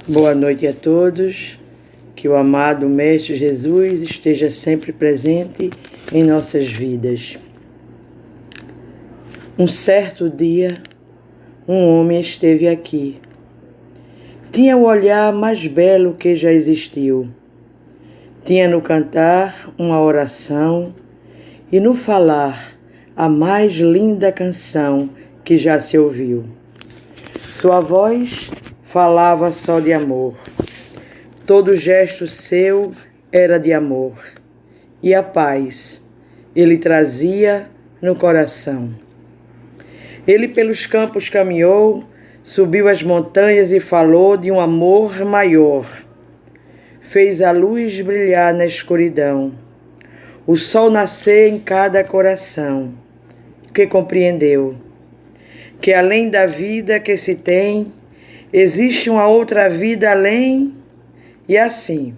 Boa noite a todos, que o amado Mestre Jesus esteja sempre presente em nossas vidas. Um certo dia, um homem esteve aqui. Tinha o olhar mais belo que já existiu. Tinha no cantar uma oração e no falar a mais linda canção que já se ouviu. Sua voz falava só de amor. Todo gesto seu era de amor. E a paz ele trazia no coração. Ele pelos campos caminhou, subiu as montanhas e falou de um amor maior. Fez a luz brilhar na escuridão, o sol nascer em cada coração, que compreendeu que além da vida que se tem, existe uma outra vida além, e assim,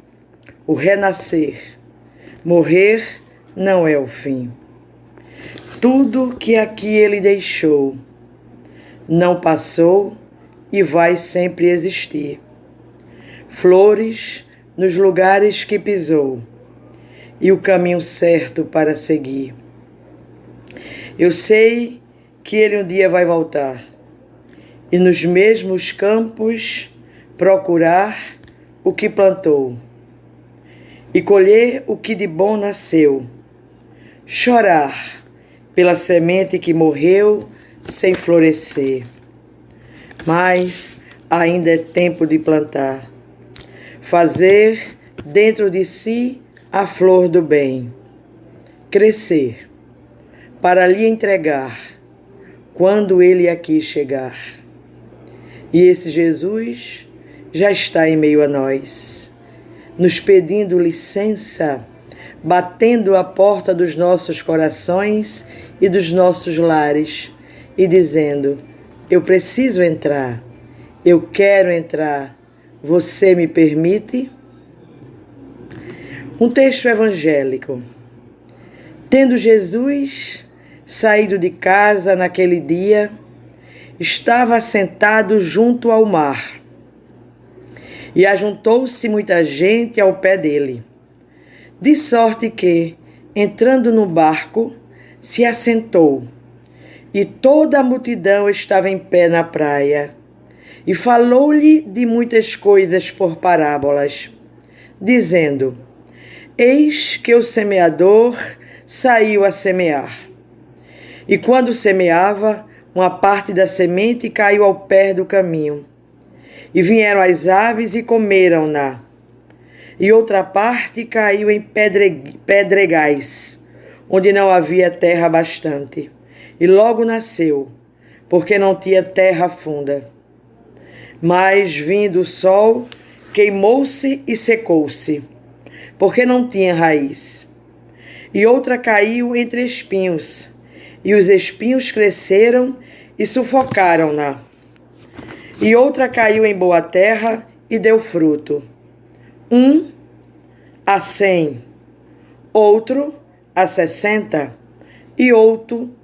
o renascer, morrer não é o fim. Tudo que aqui ele deixou não passou e vai sempre existir. Flores nos lugares que pisou e o caminho certo para seguir. Eu sei que ele um dia vai voltar e nos mesmos campos procurar o que plantou e colher o que de bom nasceu, chorar pela semente que morreu sem florescer. Mas ainda é tempo de plantar, fazer dentro de si a flor do bem, crescer, para lhe entregar quando ele aqui chegar. E esse Jesus já está em meio a nós, nos pedindo licença, batendo a porta dos nossos corações e dos nossos lares e dizendo: eu preciso entrar, eu quero entrar, você me permite? Um texto evangélico. Tendo Jesus saído de casa naquele dia, estava sentado junto ao mar. E ajuntou-se muita gente ao pé dele, de sorte que, entrando no barco, se assentou, e toda a multidão estava em pé na praia, e falou-lhe de muitas coisas por parábolas, dizendo: eis que o semeador saiu a semear. E quando semeava, uma parte da semente caiu ao pé do caminho. E vieram as aves e comeram-na. E outra parte caiu em pedregais, onde não havia terra bastante. E logo nasceu, porque não tinha terra funda. Mas, vindo o sol, queimou-se e secou-se, porque não tinha raiz. E outra caiu entre espinhos, e os espinhos cresceram e sufocaram-na. E outra caiu em boa terra e deu fruto, 100, outro 60 e outro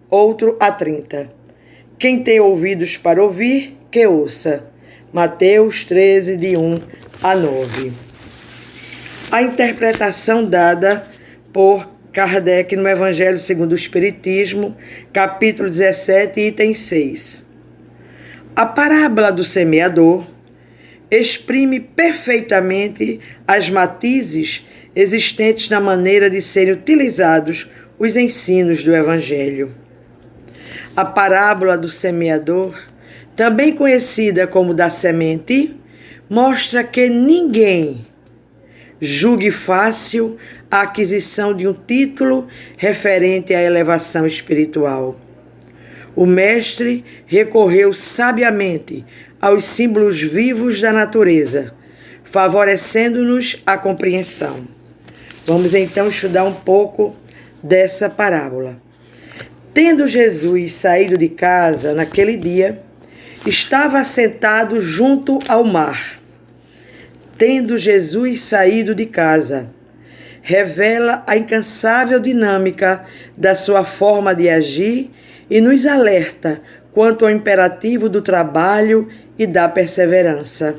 30. Quem tem ouvidos para ouvir, que ouça. Mateus 13, de 1-9. A interpretação dada por Kardec no Evangelho segundo o Espiritismo, capítulo 17, item 6. A parábola do semeador exprime perfeitamente as matizes existentes na maneira de serem utilizados os ensinos do Evangelho. A parábola do semeador, também conhecida como da semente, mostra que ninguém julgue fácil a aquisição de um título referente à elevação espiritual. O mestre recorreu sabiamente aos símbolos vivos da natureza, favorecendo-nos a compreensão. Vamos então estudar um pouco dessa parábola. Tendo Jesus saído de casa naquele dia, estava sentado junto ao mar. Tendo Jesus saído de casa, revela a incansável dinâmica da sua forma de agir e nos alerta quanto ao imperativo do trabalho e da perseverança.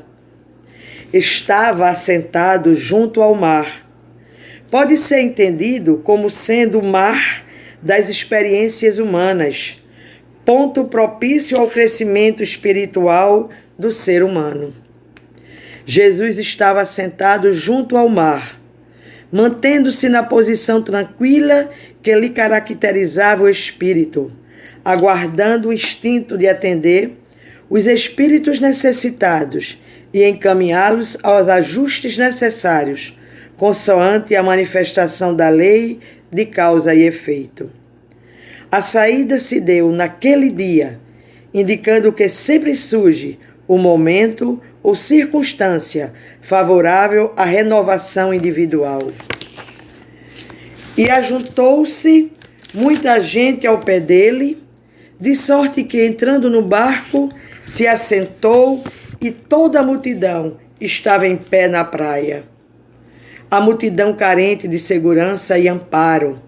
estava assentado junto ao mar. Pode ser entendido como sendo o mar das experiências humanas, ponto propício ao crescimento espiritual do ser humano. Jesus estava sentado junto ao mar, mantendo-se na posição tranquila que lhe caracterizava o espírito, aguardando o instinto de atender os espíritos necessitados e encaminhá-los aos ajustes necessários, consoante a manifestação da lei de causa e efeito. A saída se deu naquele dia, indicando que sempre surge o momento ou circunstância favorável à renovação individual. E ajuntou-se muita gente ao pé dele, de sorte que, entrando no barco, se assentou e toda a multidão estava em pé na praia. A multidão, carente de segurança e amparo,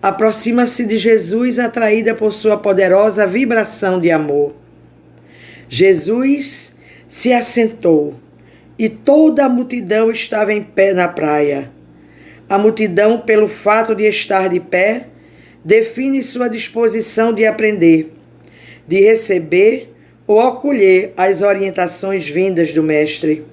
aproxima-se de Jesus, atraída por sua poderosa vibração de amor. Jesus se assentou e toda a multidão estava em pé na praia. A multidão, pelo fato de estar de pé, define sua disposição de aprender, de receber ou acolher as orientações vindas do Mestre.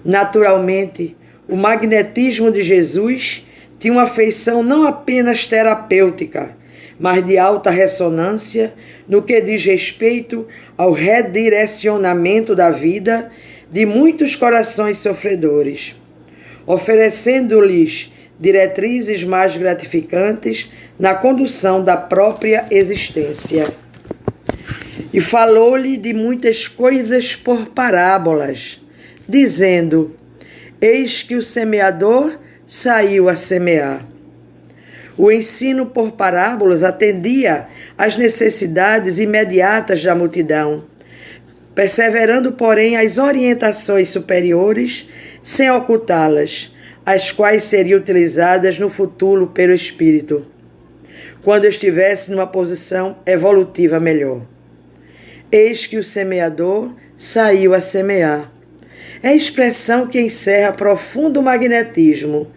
Naturalmente, o magnetismo de Jesus tinha uma feição não apenas terapêutica, mas de alta ressonância no que diz respeito ao redirecionamento da vida de muitos corações sofredores, oferecendo-lhes diretrizes mais gratificantes na condução da própria existência. E falou-lhe de muitas coisas por parábolas, dizendo: eis que o semeador saiu a semear. O ensino por parábolas atendia às necessidades imediatas da multidão, perseverando, porém, as orientações superiores, sem ocultá-las, as quais seriam utilizadas no futuro pelo Espírito, quando estivesse numa posição evolutiva melhor. Eis que o semeador saiu a semear. É a expressão que encerra profundo magnetismo.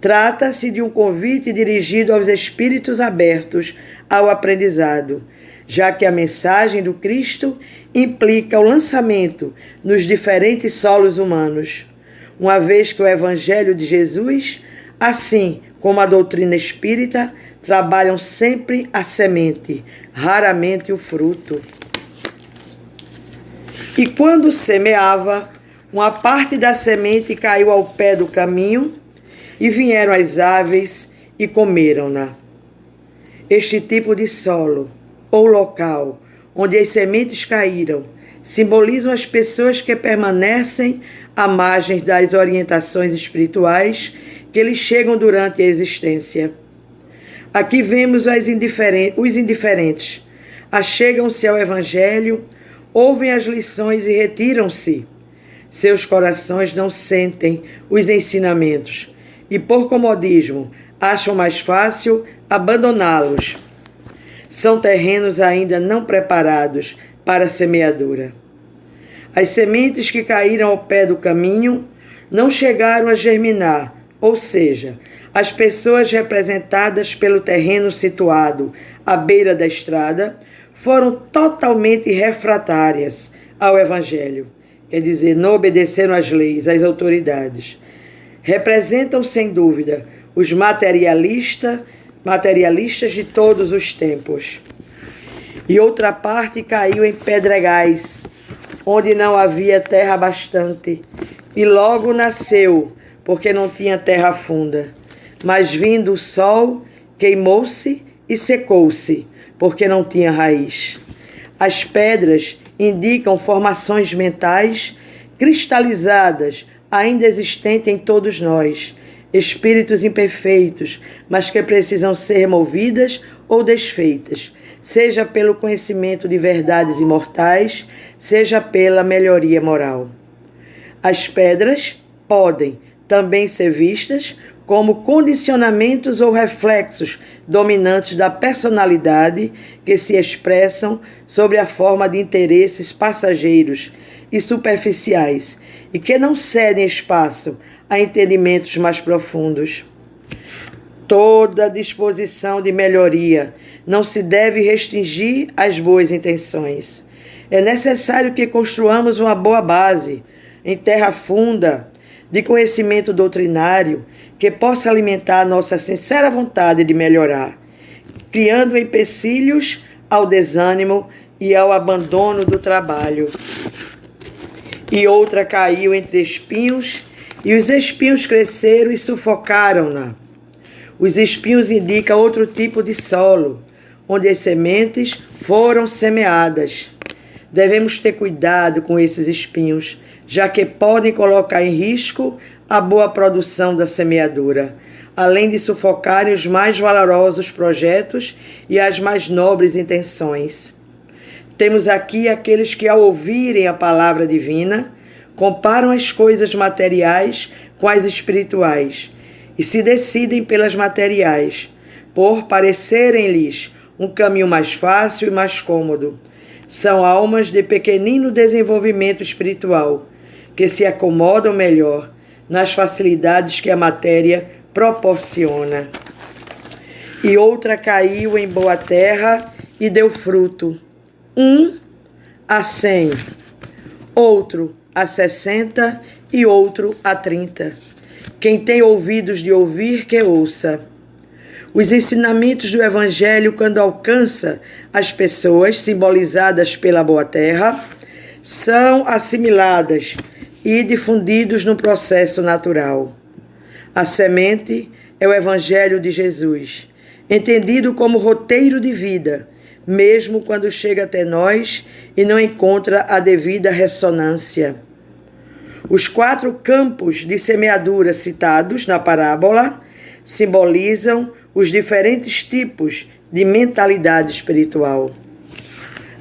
Trata-se de um convite dirigido aos espíritos abertos ao aprendizado, já que a mensagem do Cristo implica o lançamento nos diferentes solos humanos, uma vez que o Evangelho de Jesus, assim como a doutrina espírita, trabalham sempre a semente, raramente o fruto. E quando semeava, uma parte da semente caiu ao pé do caminho, e vieram as aves e comeram-na. Este tipo de solo, ou local, onde as sementes caíram, simbolizam as pessoas que permanecem à margem das orientações espirituais que lhes chegam durante a existência. Aqui vemos os indiferentes. Achegam-se ao Evangelho, ouvem as lições e retiram-se. Seus corações não sentem os ensinamentos e, por comodismo, acham mais fácil abandoná-los. São terrenos ainda não preparados para a semeadura. As sementes que caíram ao pé do caminho não chegaram a germinar, ou seja, as pessoas representadas pelo terreno situado à beira da estrada foram totalmente refratárias ao Evangelho, quer dizer, não obedeceram às leis, às autoridades. Representam, sem dúvida, os materialistas de todos os tempos. E outra parte caiu em pedregais, onde não havia terra bastante, e logo nasceu, porque não tinha terra funda. Mas vindo o sol, queimou-se e secou-se, porque não tinha raiz. As pedras indicam formações mentais cristalizadas, ainda existentes em todos nós, espíritos imperfeitos, mas que precisam ser removidas ou desfeitas, seja pelo conhecimento de verdades imortais, seja pela melhoria moral. As pedras podem também ser vistas como condicionamentos ou reflexos dominantes da personalidade que se expressam sobre a forma de interesses passageiros e superficiais, e que não cedem espaço a entendimentos mais profundos. Toda disposição de melhoria não se deve restringir às boas intenções. É necessário que construamos uma boa base, em terra funda, de conhecimento doutrinário, que possa alimentar a nossa sincera vontade de melhorar, criando empecilhos ao desânimo e ao abandono do trabalho. E outra caiu entre espinhos, e os espinhos cresceram e sufocaram-na. Os espinhos indicam outro tipo de solo, onde as sementes foram semeadas. Devemos ter cuidado com esses espinhos, já que podem colocar em risco a boa produção da semeadura, além de sufocarem os mais valorosos projetos e as mais nobres intenções. Temos aqui aqueles que, ao ouvirem a palavra divina, comparam as coisas materiais com as espirituais e se decidem pelas materiais, por parecerem-lhes um caminho mais fácil e mais cômodo. São almas de pequenino desenvolvimento espiritual, que se acomodam melhor nas facilidades que a matéria proporciona. E outra caiu em boa terra e deu fruto, 1 a 100, outro a 60 e outro a 30. Quem tem ouvidos de ouvir, que ouça. Os ensinamentos do Evangelho, quando alcança as pessoas simbolizadas pela boa terra, são assimiladas e difundidos no processo natural. A semente é o Evangelho de Jesus, entendido como roteiro de vida, mesmo quando chega até nós e não encontra a devida ressonância. Os 4 campos de semeadura citados na parábola simbolizam os diferentes tipos de mentalidade espiritual.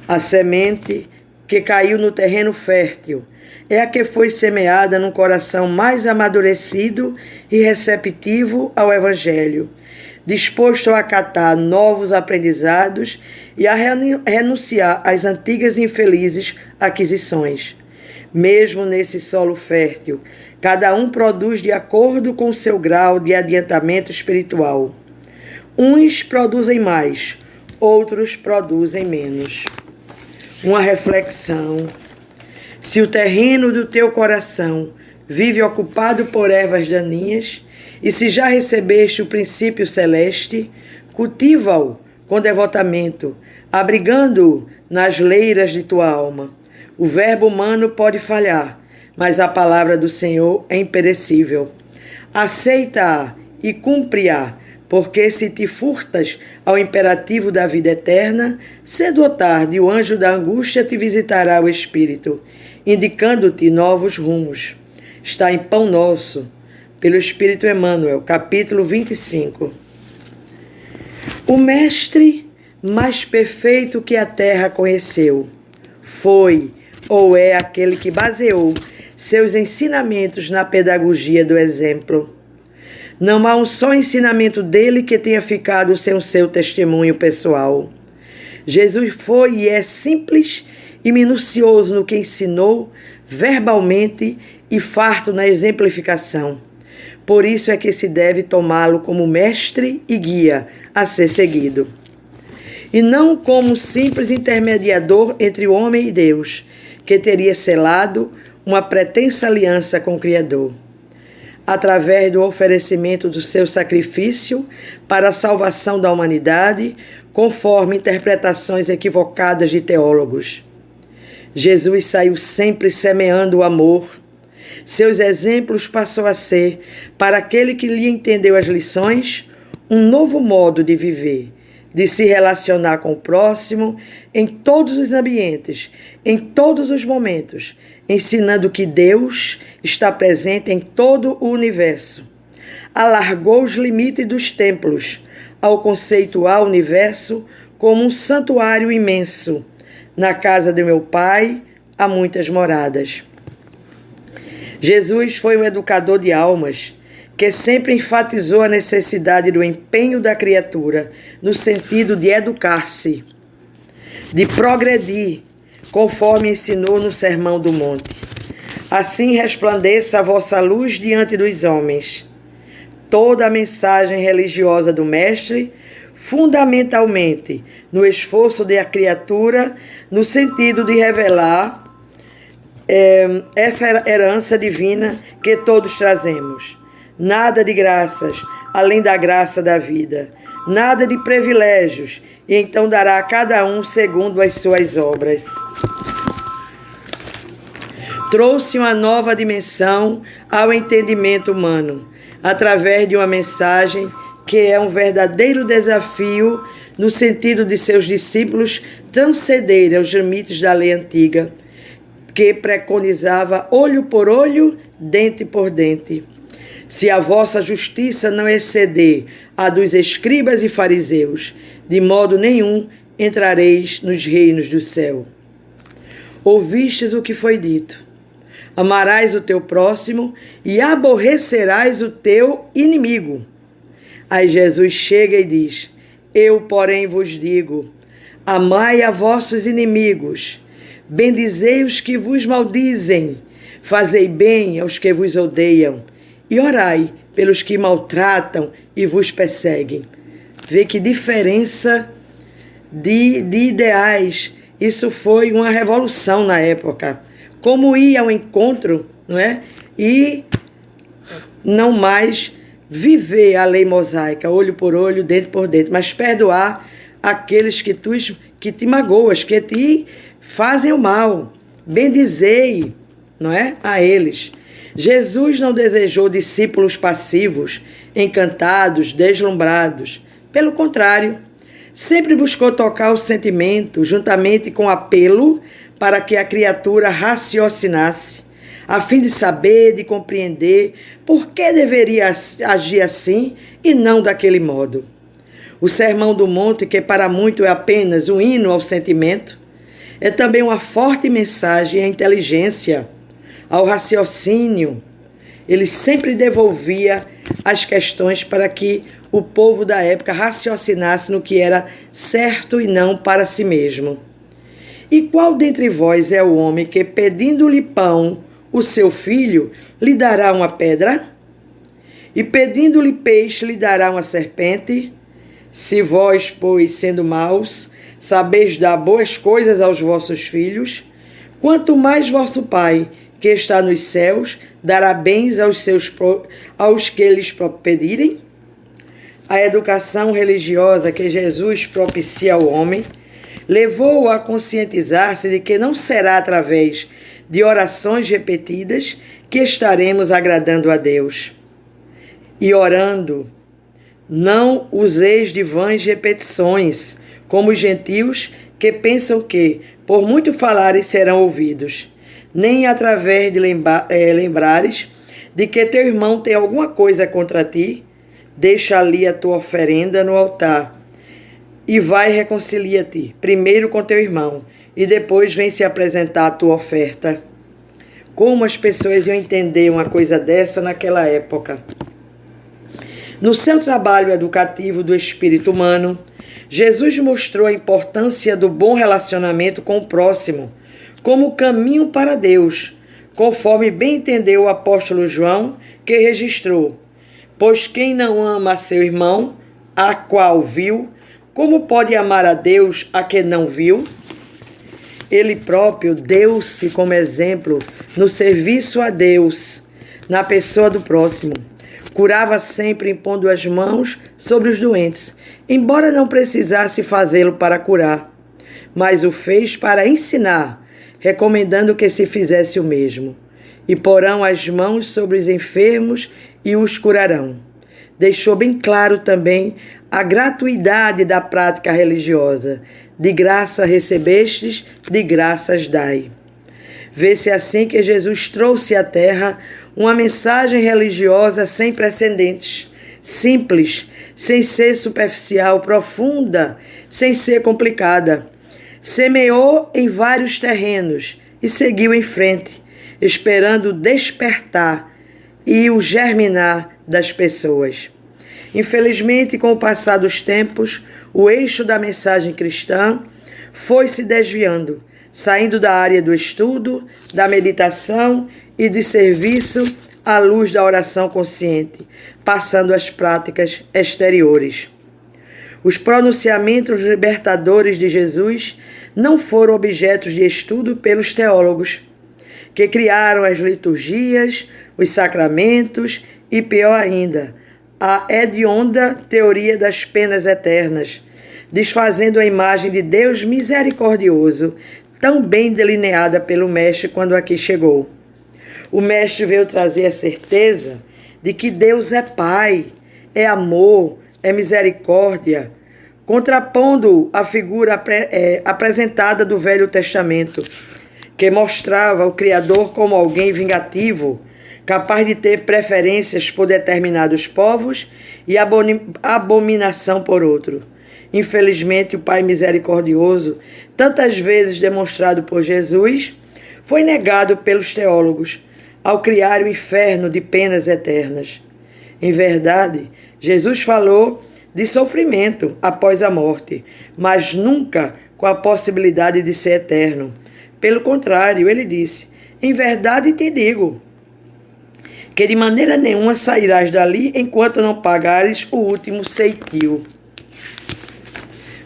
A semente que caiu no terreno fértil é a que foi semeada num coração mais amadurecido e receptivo ao Evangelho, disposto a acatar novos aprendizados e a renunciar às antigas e infelizes aquisições. Mesmo nesse solo fértil, cada um produz de acordo com seu grau de adiantamento espiritual. Uns produzem mais, outros produzem menos. Uma reflexão. Se o terreno do teu coração vive ocupado por ervas daninhas, e se já recebeste o princípio celeste, cultiva-o com devotamento, abrigando-o nas leiras de tua alma. O verbo humano pode falhar, mas a palavra do Senhor é imperecível. Aceita-a e cumpre-a, porque se te furtas ao imperativo da vida eterna, cedo ou tarde o anjo da angústia te visitará o espírito, indicando-te novos rumos. Está em Pão Nosso, pelo Espírito Emmanuel, capítulo 25. O mestre mais perfeito que a terra conheceu foi ou é aquele que baseou seus ensinamentos na pedagogia do exemplo. Não há um só ensinamento dele que tenha ficado sem o seu testemunho pessoal. Jesus foi e é simples e minucioso no que ensinou, verbalmente e farto na exemplificação. Por isso é que se deve tomá-lo como mestre e guia a ser seguido, e não como um simples intermediador entre o homem e Deus, que teria selado uma pretensa aliança com o Criador. Através do oferecimento do seu sacrifício para a salvação da humanidade, conforme interpretações equivocadas de teólogos. Jesus saiu sempre semeando o amor. Seus exemplos passou a ser, para aquele que lhe entendeu as lições, um novo modo de viver, de se relacionar com o próximo em todos os ambientes, em todos os momentos, ensinando que Deus está presente em todo o universo. Alargou os limites dos templos ao conceituar o universo como um santuário imenso. Na casa do meu Pai há muitas moradas. Jesus foi um educador de almas, que sempre enfatizou a necessidade do empenho da criatura no sentido de educar-se, de progredir, conforme ensinou no Sermão do Monte. Assim resplandeça a vossa luz diante dos homens. Toda a mensagem religiosa do Mestre, fundamentalmente no esforço da criatura, no sentido de revelar essa herança divina que todos trazemos. Nada de graças, além da graça da vida. Nada de privilégios, e então dará a cada um segundo as suas obras. Trouxe uma nova dimensão ao entendimento humano, através de uma mensagem que é um verdadeiro desafio no sentido de seus discípulos transcenderem aos limites da lei antiga, que preconizava olho por olho, dente por dente. Se a vossa justiça não exceder a dos escribas e fariseus, de modo nenhum entrareis nos reinos do céu. Ouvistes o que foi dito: amarás o teu próximo e aborrecerás o teu inimigo. Aí Jesus chega e diz: eu, porém, vos digo, amai a vossos inimigos, bendizei os que vos maldizem, fazei bem aos que vos odeiam, e orai pelos que maltratam e vos perseguem. Vê que diferença de ideais. Isso foi uma revolução na época. Como ir ao encontro, não é? E não mais viver a lei mosaica, olho por olho, dente por dente, mas perdoar aqueles que te magoas, que te fazem o mal. Bendizei, não é? A eles. Jesus não desejou discípulos passivos, encantados, deslumbrados. Pelo contrário, sempre buscou tocar o sentimento, juntamente com apelo, para que a criatura raciocinasse, a fim de saber, de compreender por que deveria agir assim e não daquele modo. O Sermão do Monte, que para muito é apenas um hino ao sentimento, é também uma forte mensagem à inteligência, ao raciocínio. Ele sempre devolvia as questões para que o povo da época raciocinasse no que era certo e não para si mesmo. E qual dentre vós é o homem que, pedindo-lhe pão, o seu filho, lhe dará uma pedra? E pedindo-lhe peixe, lhe dará uma serpente? Se vós, pois, sendo maus, sabeis dar boas coisas aos vossos filhos, quanto mais vosso Pai, que está nos céus, dará bens aos que lhes pedirem? A educação religiosa que Jesus propicia ao homem levou-o a conscientizar-se de que não será através de orações repetidas que estaremos agradando a Deus. E orando, não useis de vãs repetições, como os gentios que pensam que, por muito falarem, serão ouvidos, nem através de lembrares de que teu irmão tem alguma coisa contra ti, deixa ali a tua oferenda no altar e vai e reconcilia-te, primeiro com teu irmão, e depois vem se apresentar a tua oferta. Como as pessoas iam entender uma coisa dessa naquela época? No seu trabalho educativo do espírito humano, Jesus mostrou a importância do bom relacionamento com o próximo, como caminho para Deus, conforme bem entendeu o apóstolo João, que registrou: pois quem não ama a seu irmão, a qual viu, como pode amar a Deus a que não viu? Ele próprio deu-se como exemplo no serviço a Deus, na pessoa do próximo. Curava sempre impondo as mãos sobre os doentes, embora não precisasse fazê-lo para curar, mas o fez para ensinar, recomendando que se fizesse o mesmo. E porão as mãos sobre os enfermos e os curarão. Deixou bem claro também a gratuidade da prática religiosa. De graça recebestes, de graças dai. Vê-se assim que Jesus trouxe à terra uma mensagem religiosa sem precedentes, simples, sem ser superficial, profunda, sem ser complicada. Semeou em vários terrenos e seguiu em frente, esperando o despertar e o germinar das pessoas. Infelizmente, com o passar dos tempos, o eixo da mensagem cristã foi se desviando, saindo da área do estudo, da meditação e de serviço à luz da oração consciente, passando às práticas exteriores. Os pronunciamentos libertadores de Jesus não foram objetos de estudo pelos teólogos, que criaram as liturgias, os sacramentos e, pior ainda, a hedionda teoria das penas eternas, desfazendo a imagem de Deus misericordioso, tão bem delineada pelo Mestre quando aqui chegou. O Mestre veio trazer a certeza de que Deus é Pai, é amor, é misericórdia, contrapondo a figura apresentada do Velho Testamento, que mostrava o Criador como alguém vingativo, capaz de ter preferências por determinados povos e abominação por outro. Infelizmente, o Pai misericordioso, tantas vezes demonstrado por Jesus, foi negado pelos teólogos ao criar o inferno de penas eternas. Em verdade, Jesus falou de sofrimento após a morte, mas nunca com a possibilidade de ser eterno. Pelo contrário, ele disse: em verdade te digo, que de maneira nenhuma sairás dali enquanto não pagares o último ceitil.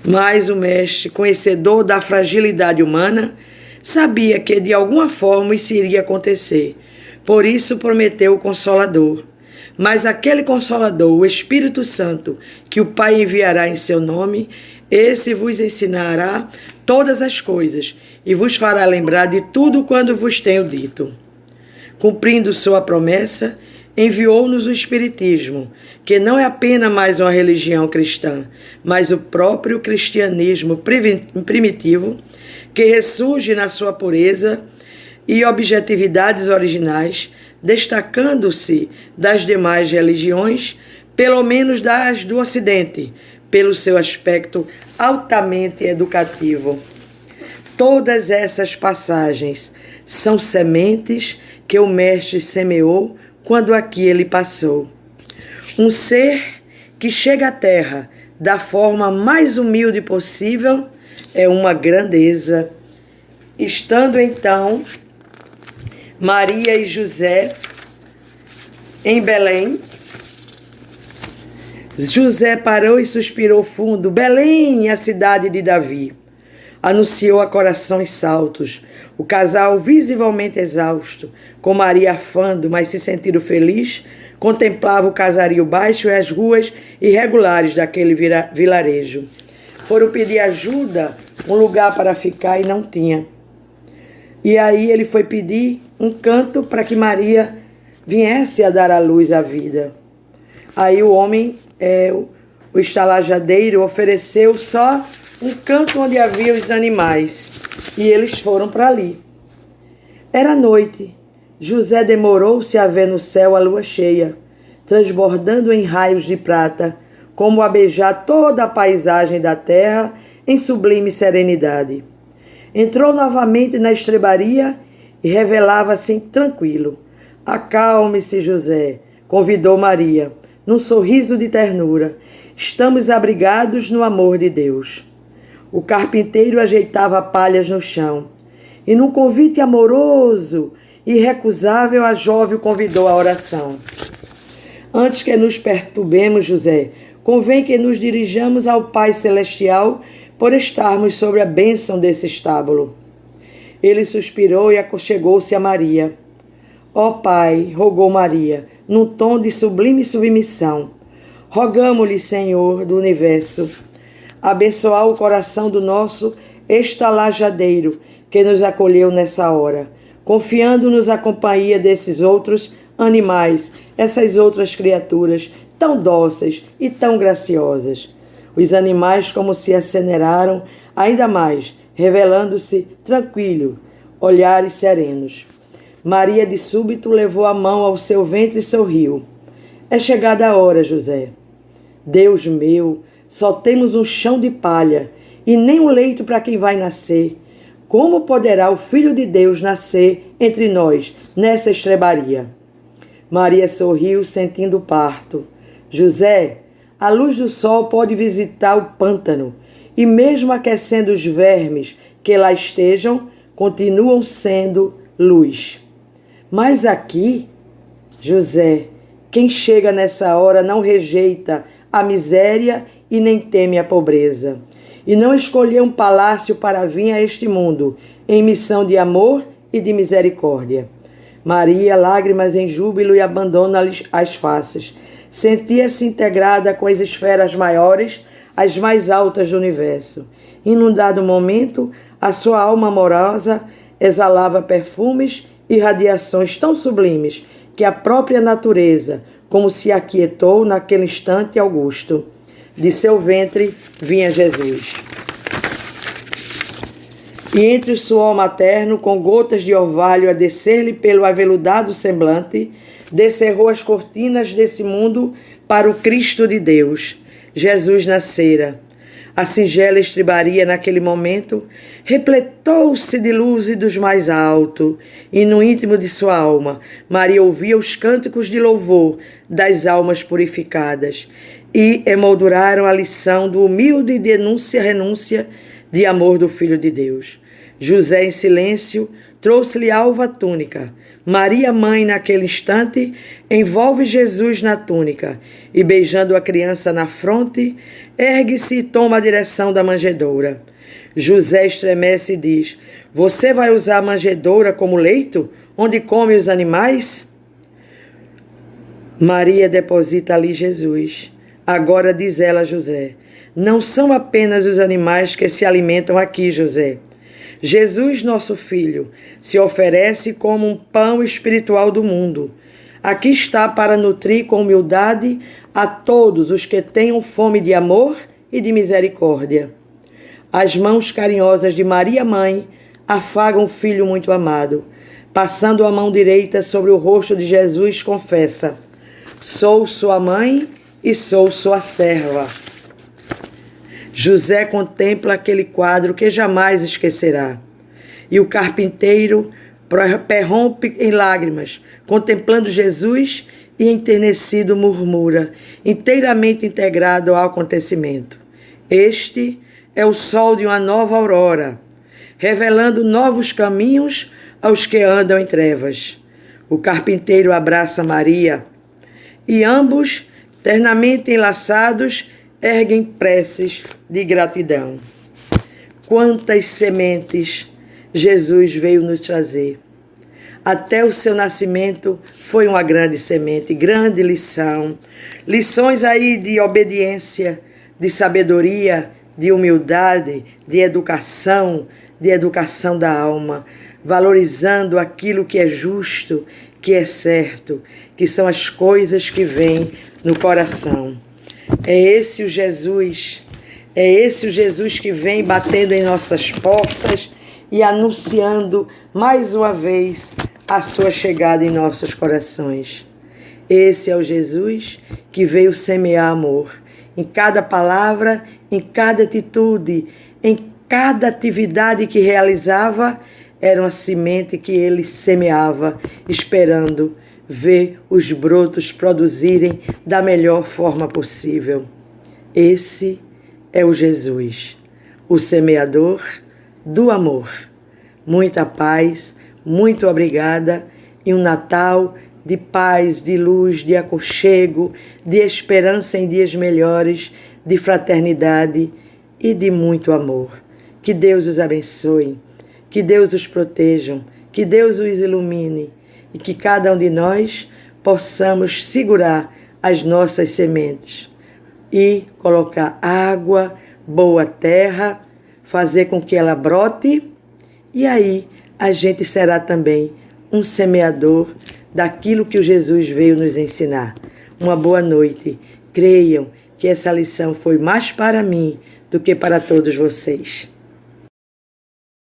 Mas o Mestre, conhecedor da fragilidade humana, sabia que de alguma forma isso iria acontecer. Por isso prometeu o Consolador. Mas aquele Consolador, o Espírito Santo, que o Pai enviará em seu nome, esse vos ensinará todas as coisas e vos fará lembrar de tudo quando vos tenho dito. Cumprindo sua promessa, enviou-nos o Espiritismo, que não é apenas mais uma religião cristã, mas o próprio cristianismo primitivo, que ressurge na sua pureza e objetividades originais, destacando-se das demais religiões, pelo menos das do Ocidente, pelo seu aspecto altamente educativo. Todas essas passagens são sementes que o Mestre semeou quando aqui ele passou. Um ser que chega à Terra da forma mais humilde possível é uma grandeza. Estando então Maria e José em Belém, José parou e suspirou fundo. Belém, a cidade de Davi. Anunciou a corações saltos. O casal, visivelmente exausto, com Maria afando, mas se sentindo feliz, contemplava o casario baixo e as ruas irregulares daquele vilarejo. Foram pedir ajuda, um lugar para ficar, e não tinha. E aí ele foi pedir um canto para que Maria viesse a dar à luz à vida. Aí o homem, o estalajadeiro, ofereceu só um canto onde havia os animais. E eles foram para ali. Era noite. José demorou-se a ver no céu a lua cheia, transbordando em raios de prata, como a beijar toda a paisagem da terra em sublime serenidade. Entrou novamente na estrebaria e revelava-se tranquilo. Acalme-se, José, convidou Maria, num sorriso de ternura. Estamos abrigados no amor de Deus. O carpinteiro ajeitava palhas no chão, e num convite amoroso e irrecusável, a jovem o convidou à oração. Antes que nos perturbemos, José, convém que nos dirijamos ao Pai Celestial por estarmos sobre a bênção desse estábulo. Ele suspirou e aconchegou-se a Maria. Ó Pai, rogou Maria, num tom de sublime submissão, rogamo-lhe, Senhor do Universo, abençoar o coração do nosso estalajadeiro que nos acolheu nessa hora, confiando-nos a companhia desses outros animais, essas outras criaturas tão dóceis e tão graciosas. Os animais como se aceleraram ainda mais, revelando-se tranquilo, olhares serenos. Maria de súbito levou a mão ao seu ventre e sorriu. É chegada a hora, José. Deus meu, só temos um chão de palha e nem um leito para quem vai nascer. Como poderá o Filho de Deus nascer entre nós, nessa estrebaria? Maria sorriu, sentindo o parto. José, a luz do sol pode visitar o pântano, e mesmo aquecendo os vermes que lá estejam, continuam sendo luz. Mas aqui, José, quem chega nessa hora não rejeita a miséria e nem teme a pobreza. E não escolheu um palácio para vir a este mundo, em missão de amor e de misericórdia. Maria, lágrimas em júbilo e abandona-lhes as faces. Sentia-se integrada com as esferas maiores, as mais altas do universo. E num dado momento, a sua alma amorosa exalava perfumes e radiações tão sublimes que a própria natureza, como se aquietou naquele instante augusto. De seu ventre vinha Jesus. E entre o suor materno, com gotas de orvalho a descer-lhe pelo aveludado semblante, descerrou as cortinas desse mundo para o Cristo de Deus. Jesus nascera. A singela estribaria naquele momento repletou-se de luz e dos mais alto, e no íntimo de sua alma, Maria ouvia os cânticos de louvor das almas purificadas, e emolduraram a lição do humilde renúncia de amor do Filho de Deus. José, em silêncio, trouxe-lhe alva túnica. Maria, mãe, naquele instante, envolve Jesus na túnica e, beijando a criança na fronte, ergue-se e toma a direção da manjedoura. José estremece e diz: Você vai usar a manjedoura como leito, onde comem os animais? Maria deposita ali Jesus. Agora diz ela a José: Não são apenas os animais que se alimentam aqui, José. Jesus, nosso Filho, se oferece como um pão espiritual do mundo. Aqui está para nutrir com humildade a todos os que tenham fome de amor e de misericórdia. As mãos carinhosas de Maria Mãe afagam o Filho muito amado. Passando a mão direita sobre o rosto de Jesus, confessa: Sou sua mãe e sou sua serva. José contempla aquele quadro que jamais esquecerá. E o carpinteiro prorrompe em lágrimas, contemplando Jesus e enternecido murmura, inteiramente integrado ao acontecimento: Este é o sol de uma nova aurora, revelando novos caminhos aos que andam em trevas. O carpinteiro abraça Maria e ambos, ternamente enlaçados, erguem preces de gratidão. Quantas sementes Jesus veio nos trazer. Até o seu nascimento foi uma grande semente, grande lição. Lições aí de obediência, de sabedoria, de humildade, de educação da alma, valorizando aquilo que é justo, que é certo, que são as coisas que vêm no coração. É esse o Jesus que vem batendo em nossas portas e anunciando mais uma vez a sua chegada em nossos corações. Esse é o Jesus que veio semear amor em cada palavra, em cada atitude, em cada atividade que realizava. Era uma semente que ele semeava, esperando ver os brotos produzirem da melhor forma possível. Esse é o Jesus, o semeador do amor. Muita paz, muito obrigada e um Natal de paz, de luz, de aconchego, de esperança em dias melhores, de fraternidade e de muito amor. Que Deus os abençoe, que Deus os proteja, que Deus os ilumine e que cada um de nós possamos segurar as nossas sementes e colocar água, boa terra, fazer com que ela brote, e aí a gente será também um semeador daquilo que o Jesus veio nos ensinar. Uma boa noite. Creiam que essa lição foi mais para mim do que para todos vocês.